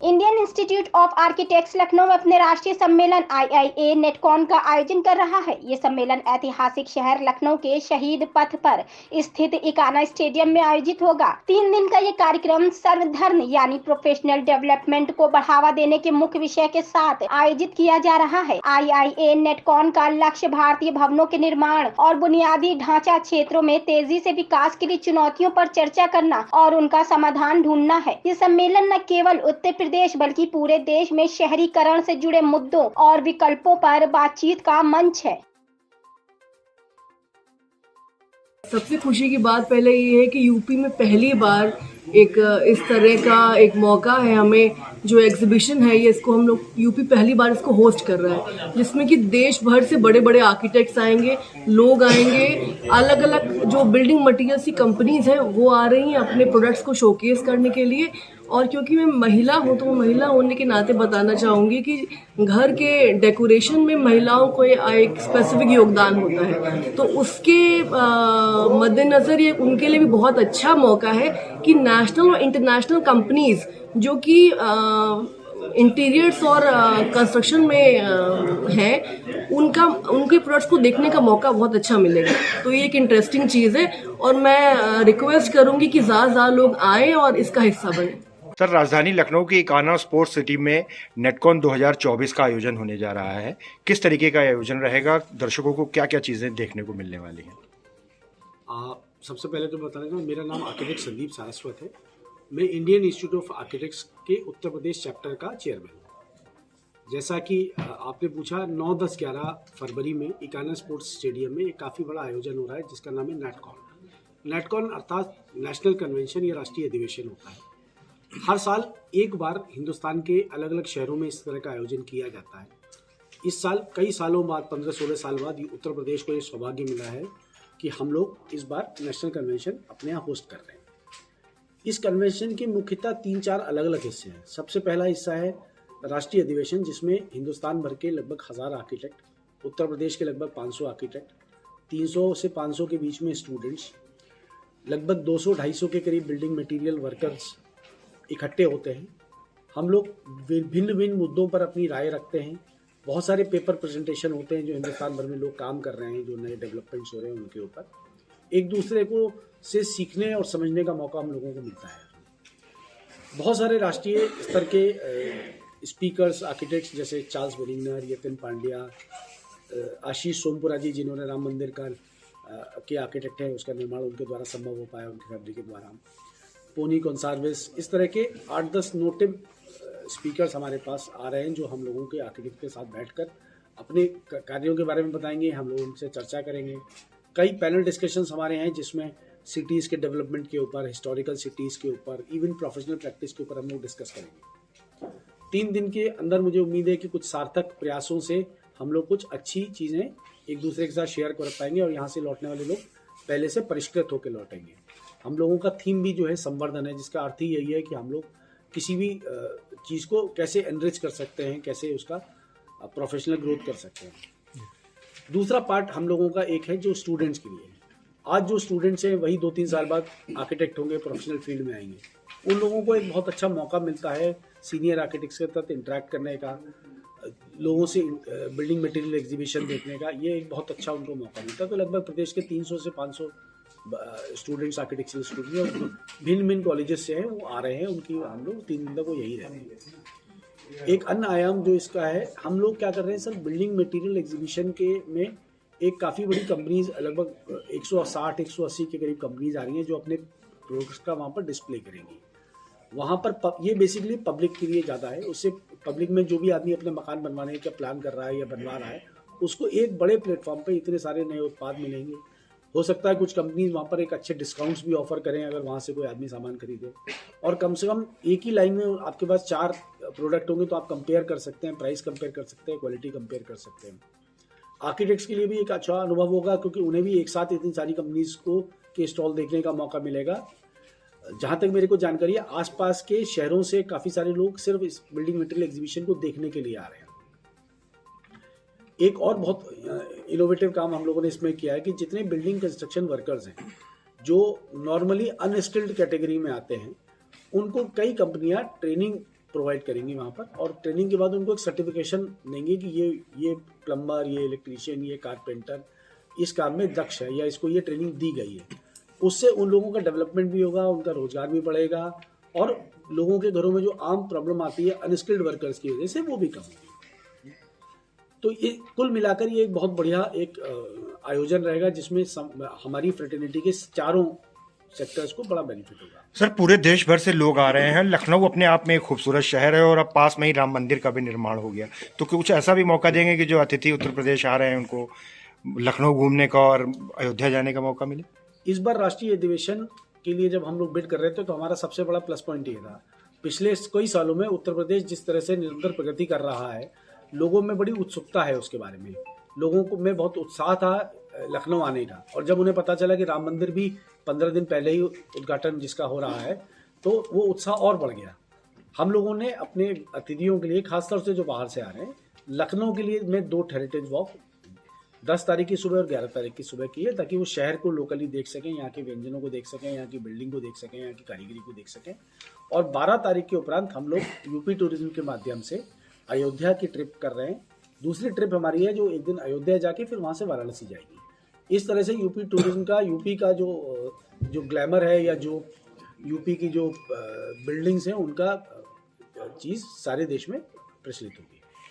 Indian institute of architects Lucknow में अपने राष्ट्रीय सम्मेलन IIA नेटकॉन का आयोजन कर रहा है। ये सम्मेलन ऐतिहासिक शहर लखनऊ के शहीद पथ पर स्थित इकाना स्टेडियम में आयोजित होगा। 3 दिन का ये कार्यक्रम सर्वधर्म यानी प्रोफेशनल डेवलपमेंट को बढ़ावा देने के मुख्य विषय के साथ आयोजित किया जा रहा है। IIA नेटकॉन का लक्ष्य भारतीय भवनों के निर्माण और बुनियादी ढांचा क्षेत्रों में तेजी से विकास के लिए चुनौतियों पर चर्चा करना और उनका समाधान ढूंढना है। ये सम्मेलन न केवल उत्तर प्रदेश बल्कि पूरे देश में शहरीकरण से जुड़े मुद्दों और विकल्पों पर बातचीत का मंच है। सबसे खुशी की बात पहले ये है कि यूपी में पहली बार एक इस तरह का एक मौका है हमें, जो एग्जीबिशन है ये, इसको हम लोग यूपी पहली बार इसको होस्ट कर रहा है, जिसमें कि देश भर से बड़े बड़े आर्किटेक्ट्स आएंगे, लोग आएंगे, अलग अलग जो बिल्डिंग मटेरियल्स की कंपनीज हैं वो आ रही हैं अपने प्रोडक्ट्स को शोकेस करने के लिए। और क्योंकि मैं महिला हूँ तो महिला होने के नाते बताना चाहूँगी कि घर के डेकोरेशन में महिलाओं को एक स्पेसिफिक योगदान होता है, तो उसके मद्देनज़र ये उनके लिए भी बहुत अच्छा मौका है कि नेशनल और इंटरनेशनल कंपनीज जो कि इंटीरियर्स और कंस्ट्रक्शन में हैं, उनके प्रोडक्ट्स को देखने का मौका बहुत अच्छा मिलेगा। तो ये एक इंटरेस्टिंग चीज़ है और मैं रिक्वेस्ट करूँगी कि ज़्यादा लोग आएँ और इसका हिस्सा बने। सर, राजधानी लखनऊ की इकाना स्पोर्ट्स सिटी में नेटकॉन 2024 का आयोजन होने जा रहा है। किस तरीके का आयोजन रहेगा? दर्शकों को क्या क्या चीज़ें देखने को मिलने वाली हैं? सबसे पहले तो बताना चाहूँ, मेरा नाम आर्किटेक्ट संदीप सारस्वत है। मैं इंडियन इंस्टीट्यूट ऑफ आर्किटेक्ट्स के उत्तर प्रदेश चैप्टर का चेयरमैन हूँ। जैसा कि आपने पूछा, 9, 10, 11 फरवरी में इकाना स्पोर्ट्स स्टेडियम में एक काफ़ी बड़ा आयोजन हो रहा है जिसका नाम है नेटकॉन। नेटकॉन अर्थात नेशनल कन्वेंशन या राष्ट्रीय अधिवेशन होता है। हर साल एक बार हिंदुस्तान के अलग अलग शहरों में इस तरह का आयोजन किया जाता है। इस साल कई सालों बाद, 15-16 साल बाद उत्तर प्रदेश को ये सौभाग्य मिला है कि हम लोग इस बार नेशनल कन्वेंशन अपने यहाँ होस्ट कर रहे हैं। इस कन्वेंशन के मुख्यतः 3-4 अलग अलग हिस्से हैं। सबसे पहला हिस्सा है राष्ट्रीय अधिवेशन, जिसमें हिंदुस्तान भर के लगभग 1000 आर्किटेक्ट, उत्तर प्रदेश के लगभग 500 आर्किटेक्ट, 300 से 500 के बीच में स्टूडेंट्स, लगभग 200-250 के करीब बिल्डिंग मटीरियल वर्कर्स इकट्ठे होते हैं। हम लोग भिन्न भिन्न मुद्दों पर अपनी राय रखते हैं। बहुत सारे पेपर प्रेजेंटेशन होते हैं जो हिंदुस्तान भर में लोग काम कर रहे हैं, जो नए डेवलपमेंट्स हो रहे हैं उनके ऊपर एक दूसरे को से सीखने और समझने का मौका हम लोगों को मिलता है। बहुत सारे राष्ट्रीय स्तर के स्पीकर्स, आर्किटेक्ट्स जैसे चार्ल्स बेरिंगनर, यतिन पांड्या, आशीष सोमपुरा जी, जिन्होंने राम मंदिर का के आर्किटेक्ट हैं, उसका निर्माण उनके द्वारा संभव हो पाया, उनकी फैब्रिक के द्वारा। पोनी कॉन्सार्विस, इस तरह के 8-10 नोटेड स्पीकर्स हमारे पास आ रहे हैं जो हम लोगों के आर्किटेक्ट के साथ बैठकर अपने कार्यों के बारे में बताएंगे, हम लोग उनसे चर्चा करेंगे। कई पैनल डिस्कशंस हमारे हैं जिसमें सिटीज़ के डेवलपमेंट के ऊपर, हिस्टोरिकल सिटीज़ के ऊपर, इवन प्रोफेशनल प्रैक्टिस के ऊपर हम लोग डिस्कस करेंगे। 3 दिन के अंदर मुझे उम्मीद है कि कुछ सार्थक प्रयासों से हम लोग कुछ अच्छी चीज़ें एक दूसरे के साथ शेयर कर पाएंगे और यहाँ से लौटने वाले लोग पहले से परिष्कृत होकर लौटेंगे। हम लोगों का थीम भी जो है संवर्धन है, जिसका अर्थ ही यही है कि हम लोग किसी भी चीज़ को कैसे एनरिच कर सकते हैं, कैसे उसका प्रोफेशनल ग्रोथ कर सकते हैं। दूसरा पार्ट हम लोगों का एक है जो स्टूडेंट्स के लिए है। आज जो स्टूडेंट्स हैं वही 2-3 साल बाद आर्किटेक्ट होंगे, प्रोफेशनल फील्ड में आएंगे। उन लोगों को एक बहुत अच्छा मौका मिलता है सीनियर आर्किटेक्ट्स के साथ इंटरेक्ट करने का, लोगों से बिल्डिंग मटेरियल एग्जीबिशन देखने का। ये एक बहुत अच्छा उनको मौका मिलता है। तो लगभग प्रदेश के 300 से 500 स्टूडेंट्स, आर्किटेक्चरल स्टूडेंट्स भिन्न भिन्न कॉलेजेस से हैं, वो आ रहे हैं। उनकी हम लोग 3 दिन तक वो यही रहते हैं। एक अन्य आयाम जो इसका है, हम लोग क्या कर रहे हैं सर, बिल्डिंग मटेरियल एग्जीबिशन के में एक काफ़ी बड़ी कंपनीज, लगभग 160-180 के करीब कंपनीज आ रही हैं जो अपने प्रोडक्ट्स का वहाँ पर डिस्प्ले करेंगी। वहाँ पर ये बेसिकली पब्लिक के लिए ज़्यादा है। उससे पब्लिक में जो भी आदमी अपने मकान बनवाने का प्लान कर रहा है या बनवा रहा है, उसको एक बड़े प्लेटफॉर्म पर इतने सारे नए उत्पाद मिलेंगे। हो सकता है कुछ कंपनीज वहाँ पर एक अच्छे डिस्काउंट्स भी ऑफर करें अगर वहाँ से कोई आदमी सामान खरीदे। और कम से कम एक ही लाइन में आपके पास 4 प्रोडक्ट होंगे तो आप कंपेयर कर सकते हैं, प्राइस कंपेयर कर सकते हैं, क्वालिटी कंपेयर कर सकते हैं। आर्किटेक्ट्स के लिए भी एक अच्छा अनुभव होगा क्योंकि उन्हें भी एक साथ इतनी सारी कंपनीज को के स्टॉल देखने का मौका मिलेगा। जहाँ तक मेरे को जानकारी है, आसपास के शहरों से काफ़ी सारे लोग सिर्फ इस बिल्डिंग मटेरियल एग्जीबिशन को देखने के लिए आ रहे हैं। एक और बहुत इनोवेटिव काम हम लोगों ने इसमें किया है कि जितने बिल्डिंग कंस्ट्रक्शन वर्कर्स हैं जो नॉर्मली अनस्किल्ड कैटेगरी में आते हैं, उनको कई कंपनियां ट्रेनिंग प्रोवाइड करेंगी वहाँ पर, और ट्रेनिंग के बाद उनको एक सर्टिफिकेशन देंगे कि ये प्लम्बर, ये इलेक्ट्रीशियन, ये कारपेंटर इस काम में दक्ष है या इसको ये ट्रेनिंग दी गई है। उससे उन लोगों का डेवलपमेंट भी होगा, उनका रोजगार भी बढ़ेगा और लोगों के घरों में जो आम प्रॉब्लम आती है अनस्किल्ड वर्कर्स की वजह से वो भी कम होगी। तो ये कुल मिलाकर ये एक बहुत बढ़िया एक आयोजन रहेगा जिसमें हमारी फ्रेटर्निटी के चारों सेक्टर्स को बड़ा बेनिफिट होगा। सर, पूरे देश भर से लोग आ रहे हैं। लखनऊ अपने आप में एक खूबसूरत शहर है और अब पास में ही राम मंदिर का भी निर्माण हो गया, तो कुछ ऐसा भी मौका देंगे कि जो अतिथि उत्तर प्रदेश आ रहे हैं उनको लखनऊ घूमने का और अयोध्या जाने का मौका मिले? इस बार राष्ट्रीय अधिवेशन के लिए जब हम लोग बिड कर रहे थे तो हमारा सबसे बड़ा प्लस पॉइंट ये था, पिछले कई सालों में उत्तर प्रदेश जिस तरह से निरंतर प्रगति कर रहा है, लोगों में बड़ी उत्सुकता है उसके बारे में, लोगों को में बहुत उत्साह था लखनऊ आने का। और जब उन्हें पता चला कि राम मंदिर भी 15 दिन पहले ही उद्घाटन जिसका हो रहा है, तो वो उत्साह और बढ़ गया। हम लोगों ने अपने अतिथियों के लिए, खासतौर से जो बाहर से आ रहे हैं, लखनऊ के लिए मैं 2 हेरिटेज वॉक 10 तारीख की सुबह और 11 तारीख की सुबह की है, ताकि वो शहर को लोकली देख सकें, यहाँ के व्यंजनों को देख सकें, यहाँ की बिल्डिंग को देख सकें, यहाँ की कारीगरी को देख सकें। और 12 तारीख के उपरांत हम लोग यूपी टूरिज्म के माध्यम से अयोध्या की ट्रिप कर रहे हैं। दूसरी ट्रिप हमारी है जो एक दिन अयोध्या जाके फिर वहाँ से वाराणसी जाएगी। इस तरह से यूपी टूरिज्म का, यूपी का जो ग्लैमर है या जो यूपी की जो बिल्डिंग्स हैं उनका चीज़ सारे देश में प्रचलित होगी।